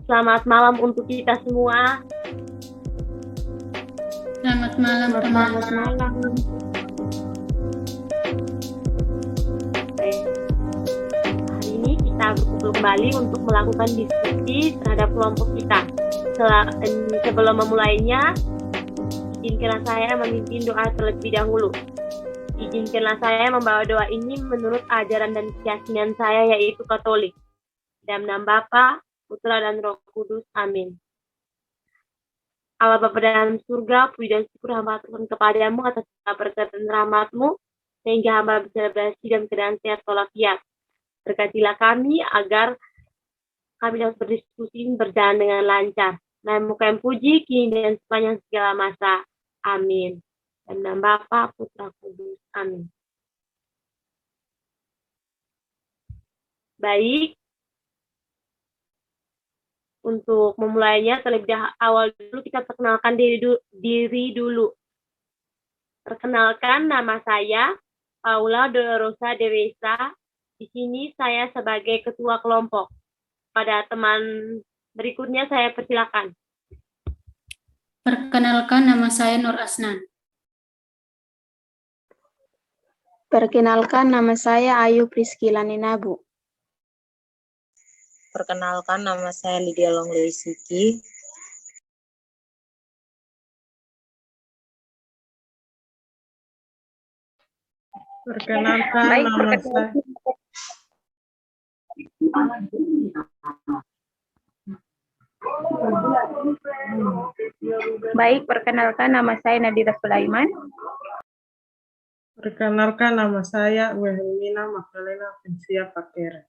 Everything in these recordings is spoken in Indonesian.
Selamat malam untuk kita semua. Selamat malam, teman-teman. Selamat malam. Hari ini kita berkumpul kembali untuk melakukan diskusi terhadap kelompok kita. Sebelum memulainya, izinkanlah saya memimpin doa terlebih dahulu. Izinkanlah saya membawa doa ini menurut ajaran dan keyakinan saya, yaitu Katolik. Dalam nama Bapa, Putra dan Roh Kudus. Amin. Allah Bapa dalam surga, puji dan syukur hamba aturkan kepadamu atas berkat dan rahmat-Mu, sehingga hamba bisa bersih dalam keadaan sehat walafiat. Berkatilah kami agar kami dapat berdiskusi berjalan dengan lancar. Nama Kami puji kini dan sepanjang segala masa. Amin. Dalam nama Bapa, Putra, Kudus. Amin. Baik. Untuk memulainya, terlebih awal dulu kita perkenalkan diri dulu. Perkenalkan, nama saya Paula Dolorosa Dewesa. Di sini saya sebagai ketua kelompok. Pada teman berikutnya saya persilakan. Perkenalkan, nama saya Nur Asnan. Perkenalkan, nama saya Ayu Priskila Ninabu. Perkenalkan, nama saya Lydia Longleisiki. Perkenalkan, nama saya... Baik, perkenalkan, nama saya Nadira Sulaiman. Perkenalkan, nama saya Wilhelmina Magdalena Vinsia Pakera.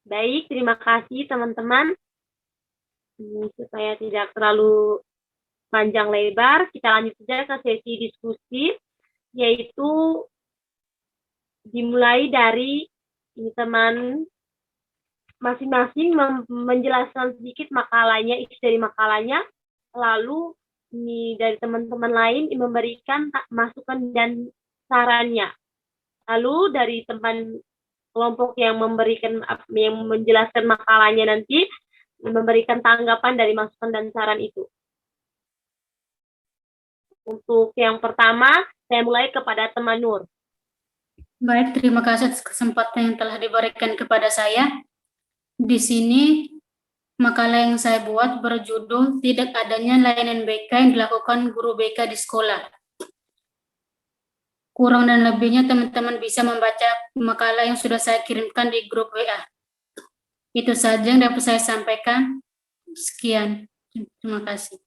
Baik, terima kasih teman-teman. Supaya tidak terlalu panjang lebar, kita lanjut saja ke sesi diskusi, yaitu dimulai dari teman masing-masing menjelaskan sedikit makalahnya, isi dari makalahnya, lalu ini dari teman-teman lain memberikan masukan dan sarannya. Lalu dari teman kelompok yang menjelaskan makalahnya nanti memberikan tanggapan dari masukan dan saran itu. Untuk yang pertama, saya mulai kepada teman Nur. Baik, terima kasih atas kesempatan yang telah diberikan kepada saya. Di sini, makalah yang saya buat berjudul Tidak Adanya Layanan BK yang Dilakukan Guru BK di Sekolah. Kurang dan lebihnya teman-teman bisa membaca makalah yang sudah saya kirimkan di grup WA. Itu saja yang dapat saya sampaikan. Sekian. Terima kasih.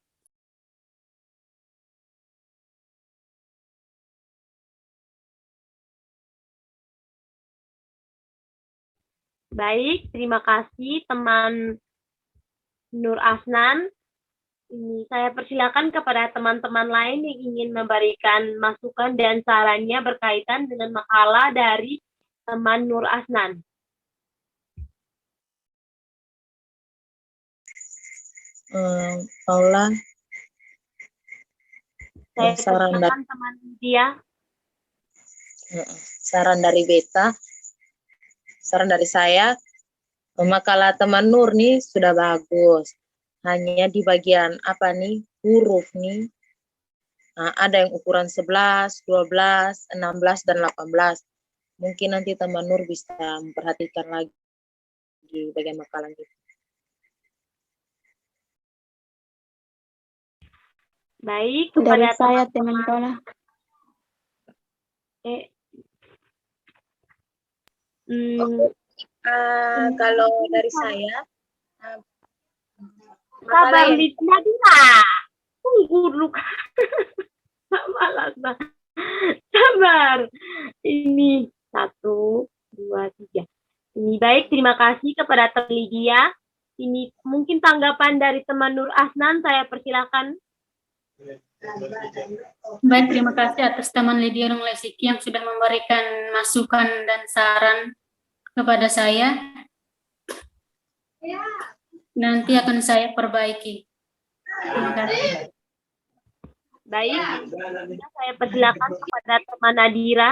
Baik, terima kasih teman Nur Asnan. Ini saya persilakan kepada teman-teman lain yang ingin memberikan masukan dan sarannya berkaitan dengan makalah dari teman Nur Asnan. Paula, Saya saran persilakan teman dia. Saran dari Beta, saran dari saya, makalah teman Nur nih sudah bagus. Hanya di bagian huruf nih. Nah, ada yang ukuran 11, 12, 16, dan 18. Mungkin nanti teman Nur bisa memperhatikan lagi di bagian makalah itu. Baik, Dari kepada saya, teman Paula. Kalau dari saya, sabar Lydia, tunggu dulu. Sabar. Ini 1, 2, 3. Ini baik, terima kasih kepada teman Lydia. Ini mungkin tanggapan dari teman Nur Asnan, saya persilakan. Baik, terima kasih atas teman Lydia Longleisiki yang sudah memberikan masukan dan saran kepada saya. Nanti akan saya perbaiki. Terima kasih. Baik, saya persilakan kepada teman Nadira.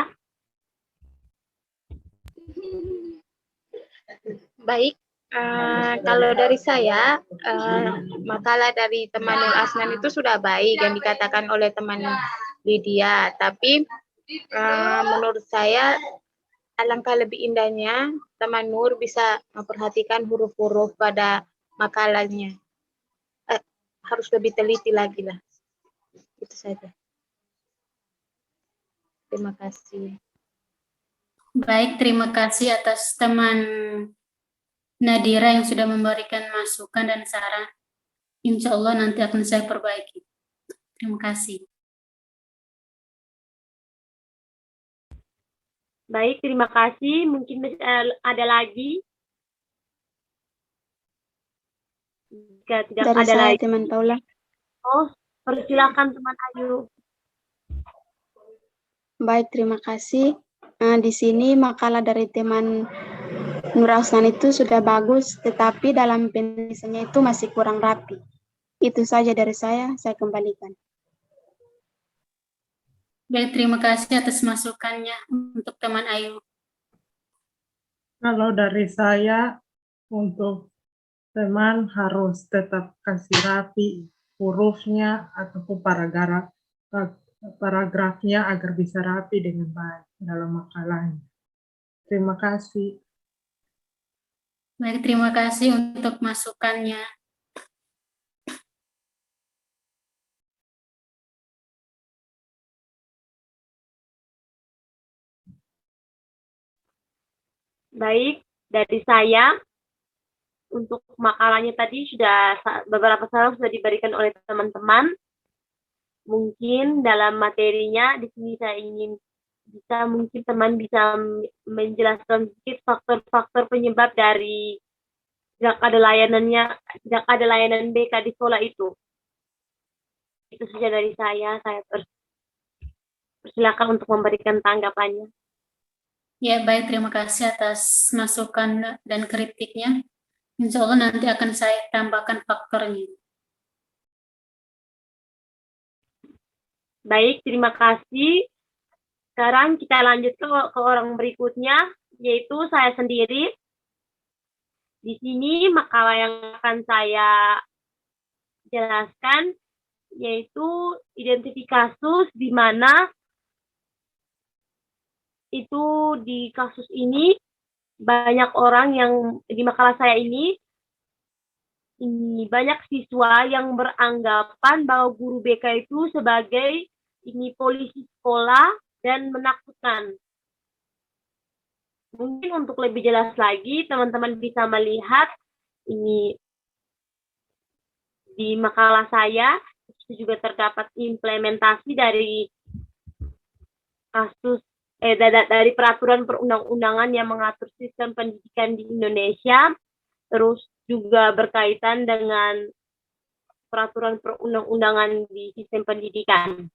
Baik, kalau dari saya, makalah dari teman Nur Asnan itu sudah baik yang dikatakan oleh teman Lydia. Tapi menurut saya alangkah lebih indahnya teman Nur bisa memperhatikan huruf-huruf pada makalahnya. Harus lebih teliti lagi lah. Itu saja. Terima kasih. Baik, terima kasih atas teman Nadira yang sudah memberikan masukan dan saran. Insya Allah nanti akan saya perbaiki. Terima kasih. Baik, terima kasih. Mungkin ada lagi. Jika tidak Dari ada saya, lagi, teman Paula. oh, persilakan teman Ayu. Baik, terima kasih. Di sini makalah dari teman Nur Asnan itu sudah bagus, tetapi dalam penulisannya itu masih kurang rapi. Itu saja dari saya kembalikan. Baik, terima kasih atas masukannya untuk teman Ayu. Kalau dari saya, untuk teman harus tetap kasih rapi hurufnya ataupun paragrafnya agar bisa rapi dengan baik dalam makalahnya. Terima kasih. Baik, terima kasih untuk masukannya. Baik, dari saya, untuk makalahnya tadi sudah beberapa saran sudah diberikan oleh teman-teman. Mungkin dalam materinya di sini saya ingin mungkin teman bisa menjelaskan sedikit faktor-faktor penyebab dari tidak ada layanan BK di sekolah itu. Itu saja dari saya persilakan untuk memberikan tanggapannya. Ya, baik, terima kasih atas masukan dan kritiknya. Insya Allah nanti akan saya tambahkan faktornya. Baik, terima kasih. Sekarang kita lanjut ke orang berikutnya, yaitu saya sendiri. Di sini makalah yang akan saya jelaskan yaitu identifikasi kasus di mana itu di kasus ini banyak orang yang di makalah saya ini banyak siswa yang beranggapan bahwa guru BK itu sebagai polisi sekolah dan menakutkan. Mungkin untuk lebih jelas lagi, teman-teman bisa melihat ini di makalah saya, itu juga terdapat implementasi dari kasus dari peraturan perundang-undangan yang mengatur sistem pendidikan di Indonesia, terus juga berkaitan dengan peraturan perundang-undangan di sistem pendidikan.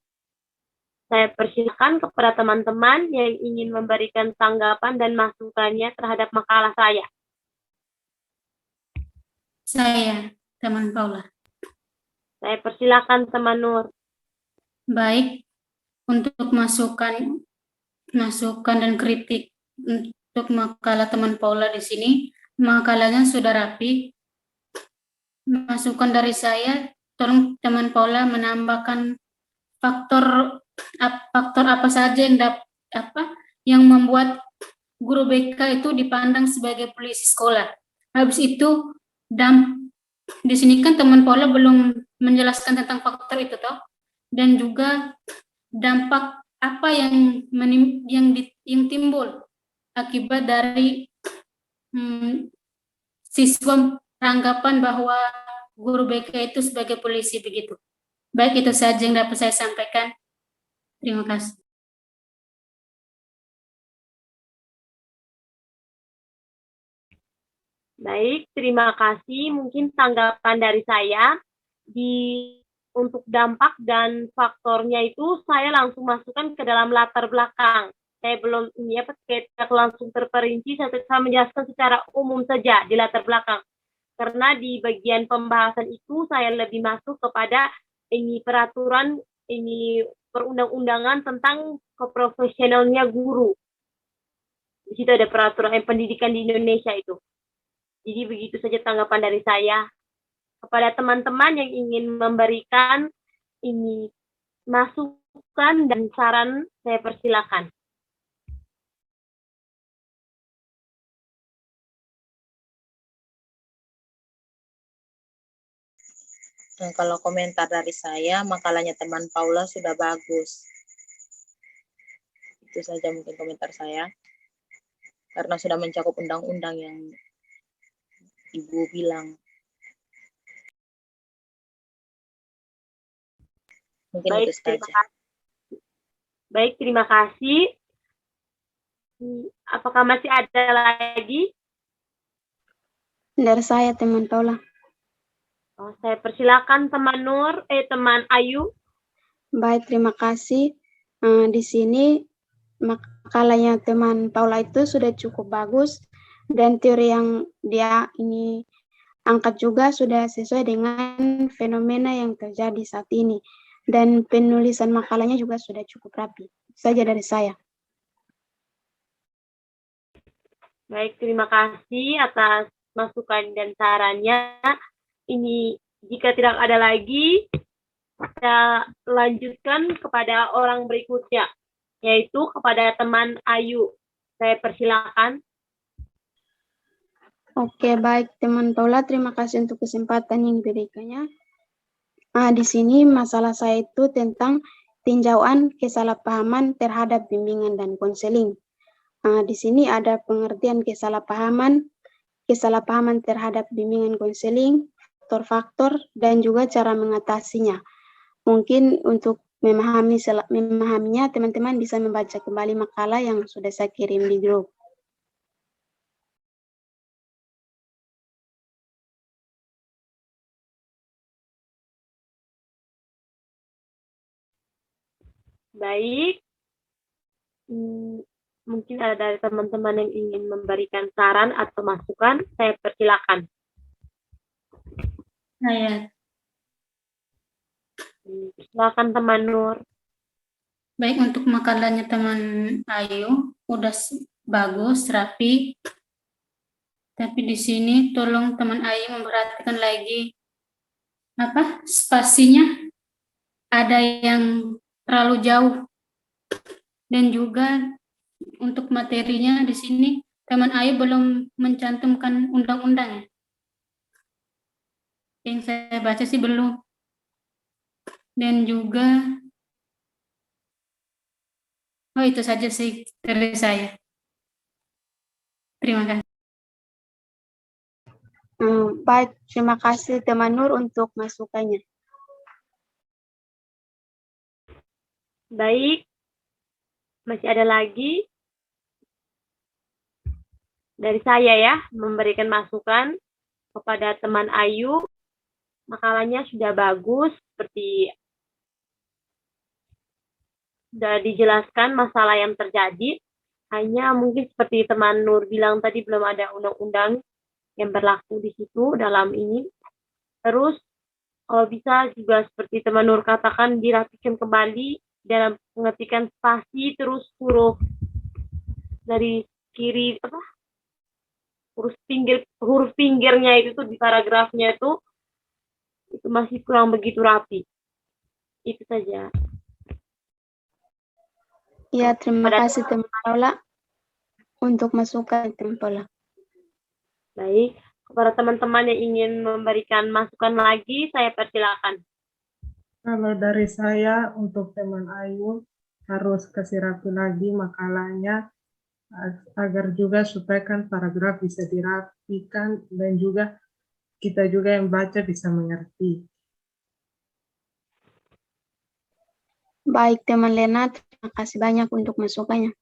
Saya persilakan kepada teman-teman yang ingin memberikan tanggapan dan masukannya terhadap makalah saya. Saya, teman Paula. Saya persilakan teman Nur. Baik, untuk masukan dan kritik untuk makalah teman Paula di sini, makalahnya sudah rapi. Masukan dari saya, tolong teman Paula menambahkan faktor apa saja yang membuat guru BK itu dipandang sebagai polisi sekolah. Habis itu di sini kan teman Paula belum menjelaskan tentang faktor itu toh, dan juga dampak apa yang timbul akibat dari siswa anggapan bahwa guru BK itu sebagai polisi begitu. Baik, itu saja yang dapat saya sampaikan. Terima kasih. Baik, terima kasih. Mungkin tanggapan dari saya untuk dampak dan faktornya itu saya langsung masukkan ke dalam latar belakang. Saya belum tidak langsung terperinci, saya menjelaskan secara umum saja di latar belakang. Karena di bagian pembahasan itu saya lebih masuk kepada peraturan perundang-undangan tentang keprofesionalnya guru. Di situ ada peraturan pendidikan di Indonesia itu. Jadi begitu saja tanggapan dari saya. Kepada teman-teman yang ingin memberikan ini masukan dan saran, saya persilakan. Nah, kalau komentar dari saya, makalahnya teman Paula sudah bagus. Itu saja mungkin komentar saya. Karena sudah mencakup undang-undang yang Ibu bilang. Mungkin Baik, itu terima saja. kasih. Baik, terima kasih. Apakah masih ada lagi? Dari saya, teman Paula. Oh, saya persilakan teman teman Ayu. Baik, terima kasih. Di sini makalahnya teman Paula itu sudah cukup bagus dan teori yang dia ini angkat juga sudah sesuai dengan fenomena yang terjadi saat ini. Dan penulisan makalahnya juga sudah cukup rapi. Itu saja dari saya. Baik, terima kasih atas masukan dan sarannya. Ini jika tidak ada lagi, kita lanjutkan kepada orang berikutnya, yaitu kepada teman Ayu. Saya persilakan. Oke, baik teman Paula, terima kasih untuk kesempatan yang diberikannya. Di sini masalah saya itu tentang tinjauan kesalahpahaman terhadap bimbingan dan konseling. Di sini ada pengertian kesalahpahaman terhadap bimbingan konseling, faktor-faktor, dan juga cara mengatasinya. Mungkin untuk memahaminya, teman-teman bisa membaca kembali makalah yang sudah saya kirim di grup. Baik. Mungkin ada dari teman-teman yang ingin memberikan saran atau masukan, saya persilakan. Saya. Silakan teman Nur. Baik, untuk makalahnya teman Ayu udah bagus, rapi. Tapi di sini tolong teman Ayu memperhatikan lagi spasinya ada yang terlalu jauh. Dan juga untuk materinya di sini teman Ayu belum mencantumkan undang-undang. Yang saya baca sih belum. Dan juga itu saja sih dari saya. Terima kasih. Baik, terima kasih teman Nur untuk masukannya. Baik. Masih ada lagi dari saya ya, memberikan masukan kepada teman Ayu. Makalahnya sudah bagus, seperti sudah dijelaskan masalah yang terjadi. Hanya mungkin seperti teman Nur bilang tadi, belum ada undang-undang yang berlaku di situ dalam ini. Terus kalau bisa juga seperti teman Nur katakan, dirapikan kembali dalam pengetikan spasi, terus huruf dari kiri huruf pinggirnya itu tuh di paragrafnya itu masih kurang begitu rapi. Itu saja. Ya, terima kasih teman Paula untuk masukan teman Paula. Baik, kepada teman-teman yang ingin memberikan masukan lagi, saya persilakan. Kalau dari saya, untuk teman Ayu, harus kasih rapi lagi makalahnya, agar juga supaya kan paragraf bisa dirapikan, dan juga kita juga yang baca bisa mengerti. Baik, teman Lena, terima kasih banyak untuk masukannya.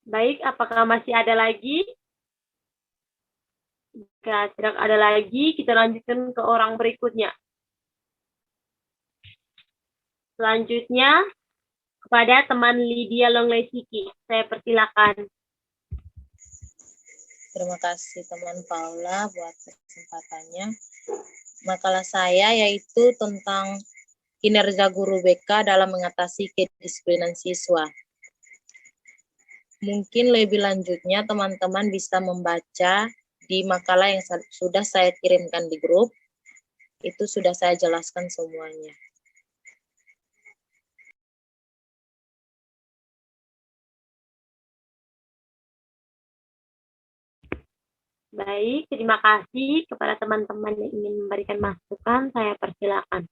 Baik, apakah masih ada lagi? Jika tidak ada lagi, kita lanjutkan ke orang berikutnya. Selanjutnya, kepada teman Lydia Longlesiki. Saya persilakan. Terima kasih teman Paula buat kesempatannya. Makalah saya yaitu tentang kinerja guru BK dalam mengatasi kedisiplinan siswa. mungkin lebih lanjutnya teman-teman bisa membaca di makalah yang sudah saya kirimkan di grup. Itu sudah saya jelaskan semuanya. Baik, terima kasih kepada teman-teman yang ingin memberikan masukan. Saya persilakan.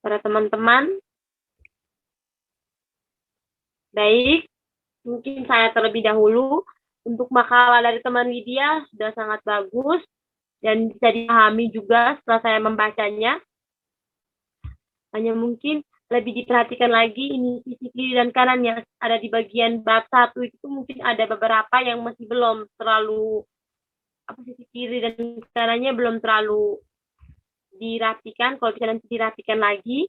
Para teman-teman, baik, mungkin saya terlebih dahulu. Untuk makalah dari teman Lydia sudah sangat bagus dan bisa dipahami juga setelah saya membacanya. Hanya mungkin lebih diperhatikan lagi ini sisi kiri dan kanan yang ada di bagian bab 1 itu mungkin ada beberapa yang masih belum terlalu, sisi kiri dan kanannya belum terlalu dirapikan. Kalau bisa nanti dirapikan lagi,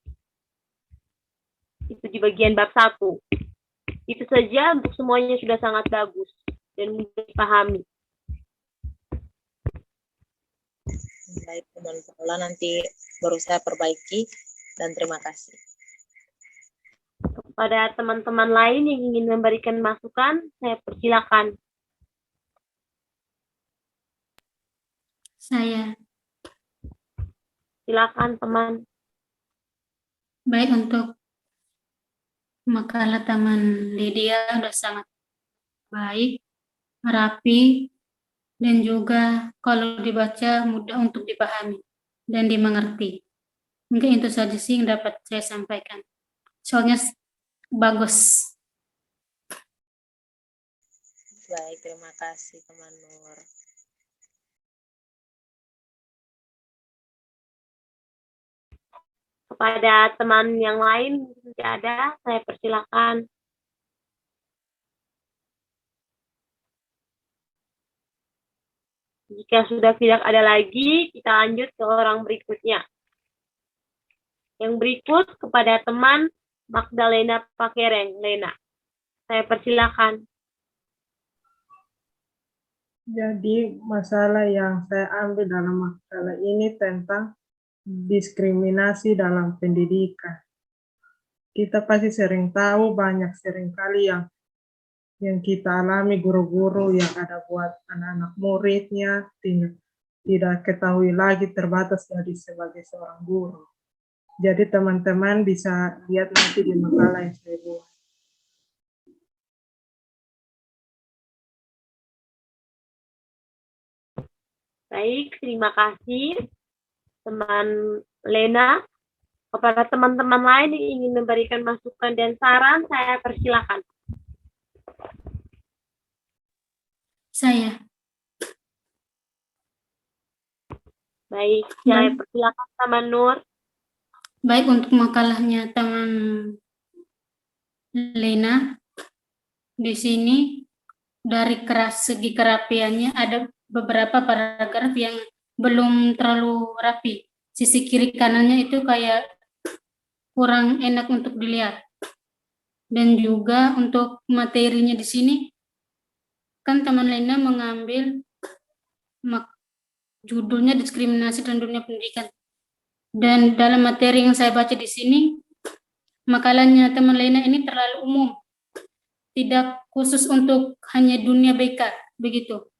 itu di bagian bab 1. Itu saja, untuk semuanya sudah sangat bagus dan mudah dipahami. Baik, teman Paula, nanti baru saya perbaiki dan terima kasih. Kepada teman-teman lain yang ingin memberikan masukan, saya persilakan. Saya. Silakan teman. Baik, untuk makalah teman Lydia sudah sangat baik, rapi, dan juga kalau dibaca mudah untuk dipahami dan dimengerti. Mungkin itu saja sih yang dapat saya sampaikan. Soalnya bagus. Baik, terima kasih teman Nur. Kepada teman yang lain tidak ada, saya persilakan. Jika sudah tidak ada lagi, kita lanjut ke orang berikutnya. Yang berikut kepada teman Magdalena Pakereng, Lena. Saya persilakan. Jadi masalah yang saya ambil dalam makalah ini tentang diskriminasi dalam pendidikan. Kita pasti sering tahu, banyak seringkali yang kita alami guru-guru yang ada buat anak-anak muridnya, tidak ketahui lagi terbatas jadi sebagai seorang guru. Jadi teman-teman bisa lihat nanti di makalah yang saya buat. Baik, terima kasih teman Lena. Kepada teman-teman lain yang ingin memberikan masukan dan saran, saya persilakan. Saya. Baik, saya persilakan teman Nur. Baik, untuk makalahnya teman Lena, di sini dari segi kerapiannya ada beberapa paragraf yang belum terlalu rapi. Sisi kiri kanannya itu kayak kurang enak untuk dilihat. Dan juga untuk materinya di sini, kan teman Lena mengambil judulnya diskriminasi dan dunia pendidikan. Dan dalam materi yang saya baca di sini, makalahnya teman Lena ini terlalu umum. Tidak khusus untuk hanya dunia BK, begitu.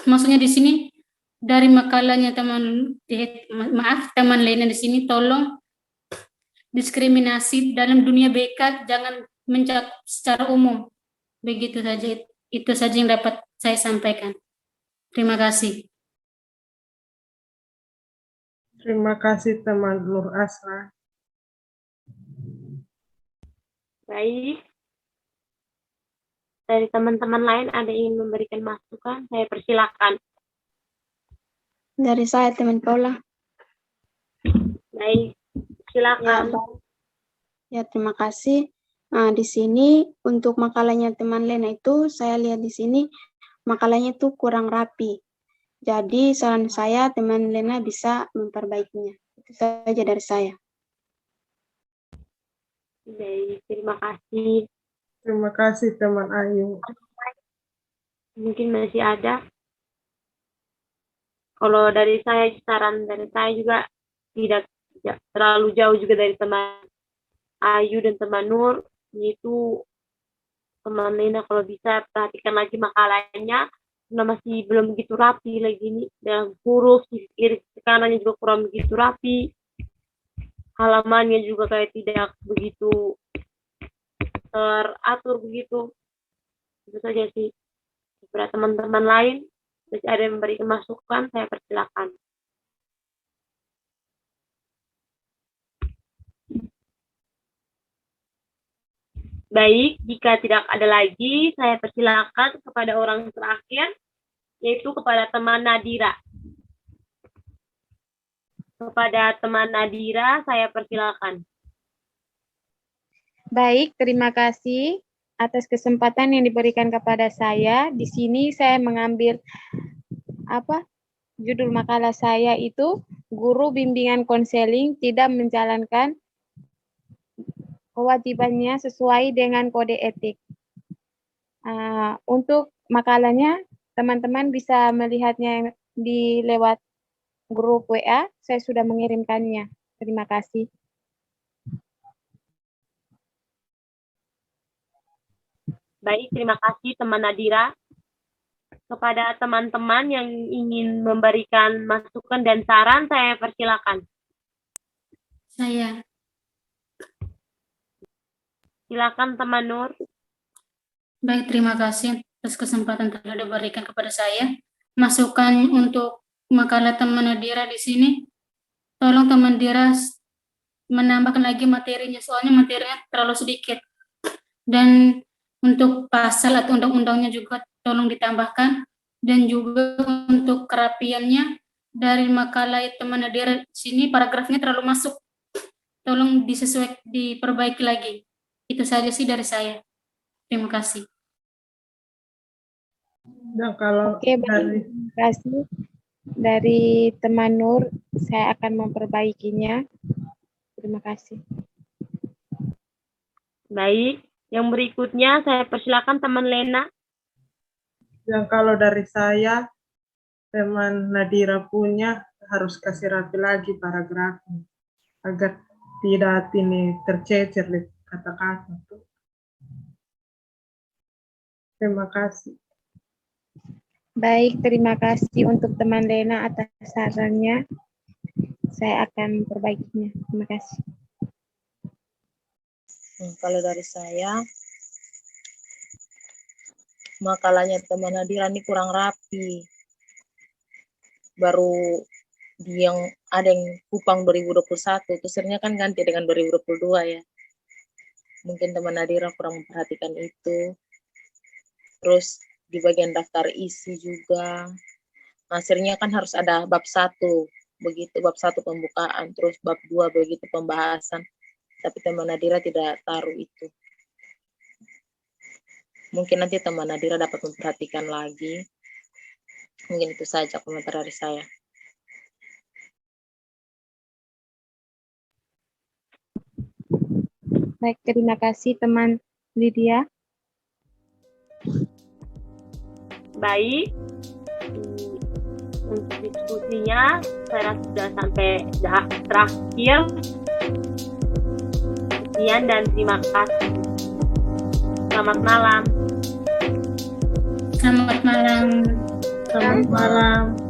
Maksudnya di sini dari makalahnya teman Lena di sini, tolong diskriminasi dalam dunia BK jangan mencakup secara umum. Begitu saja, itu saja yang dapat saya sampaikan. Terima kasih. Terima kasih teman Nur Asna. Baik. Dari teman-teman lain ada yang ingin memberikan masukan, saya persilakan. Dari saya, teman Paula. Baik, silakan. Ya, terima kasih. Nah, di sini untuk makalahnya teman Lena itu, saya lihat di sini makalahnya itu kurang rapi. Jadi saran saya teman Lena bisa memperbaikinya. Itu saja dari saya. Baik, terima kasih. Terima kasih teman Ayu. Mungkin masih ada. Kalau dari saya, saran dari saya juga tidak terlalu jauh juga dari teman Ayu dan teman Nur. Itu teman Lena kalau bisa perhatikan lagi makalahnya, karena masih belum begitu rapi lagi nih dalam huruf, kiri kanannya juga kurang begitu rapi, halamannya juga kayak tidak begitu teratur begitu. Itu saja sih. Beberapa teman-teman lain masih ada yang memberikan masukan, saya persilakan. Baik, jika tidak ada lagi, saya persilakan kepada orang terakhir, yaitu kepada teman Nadira. Kepada teman Nadira, saya persilakan. Baik, terima kasih atas kesempatan yang diberikan kepada saya. Di sini saya mengambil judul makalah saya itu guru bimbingan konseling tidak menjalankan kewajibannya sesuai dengan kode etik. Untuk makalahnya, teman-teman bisa melihatnya di lewat grup WA. Saya sudah mengirimkannya. Terima kasih. Baik, terima kasih teman Nadira. Kepada teman-teman yang ingin memberikan masukan dan saran, saya persilakan. Saya. Silakan teman Nur. Baik, terima kasih atas kesempatan telah diberikan kepada saya. Masukan untuk makalah teman Nadira di sini, tolong teman Nadira menambahkan lagi materinya, soalnya materinya terlalu sedikit. Dan untuk pasal atau undang-undangnya juga tolong ditambahkan. Dan juga untuk kerapiannya dari makalah teman Nadira di sini, paragrafnya terlalu masuk. Tolong diperbaiki lagi. Itu saja sih dari saya. Terima kasih. Nah, kalau Oke, baik. Terima kasih. Dari teman Nur, saya akan memperbaikinya. Terima kasih. Baik, yang berikutnya saya persilakan teman Lena. yang kalau dari saya, teman Nadira punya harus kasih rapi lagi paragrafnya agar tidak ini tercecer di kata-kata. Terima kasih. Baik, terima kasih untuk teman Lena atas sarannya. Saya akan memperbaikinya. Terima kasih. Kalau dari saya, makalahnya teman Nadira ini kurang rapi. Baru yang ada yang Kupang 2021, terusnya kan ganti dengan 2022 ya. Mungkin teman Nadira kurang memperhatikan itu. Terus di bagian daftar isi juga, hasilnya kan harus ada bab 1, begitu bab 1 pembukaan, terus bab 2 begitu pembahasan. Tapi teman Nadira tidak taruh itu. Mungkin nanti teman Nadira dapat memperhatikan lagi. Mungkin itu saja komentar dari saya. Baik, terima kasih teman Lydia. Baik, untuk diskusinya saya rasa sudah sampai terakhir. Sekian dan terima kasih. Selamat malam. Selamat malam. Selamat malam.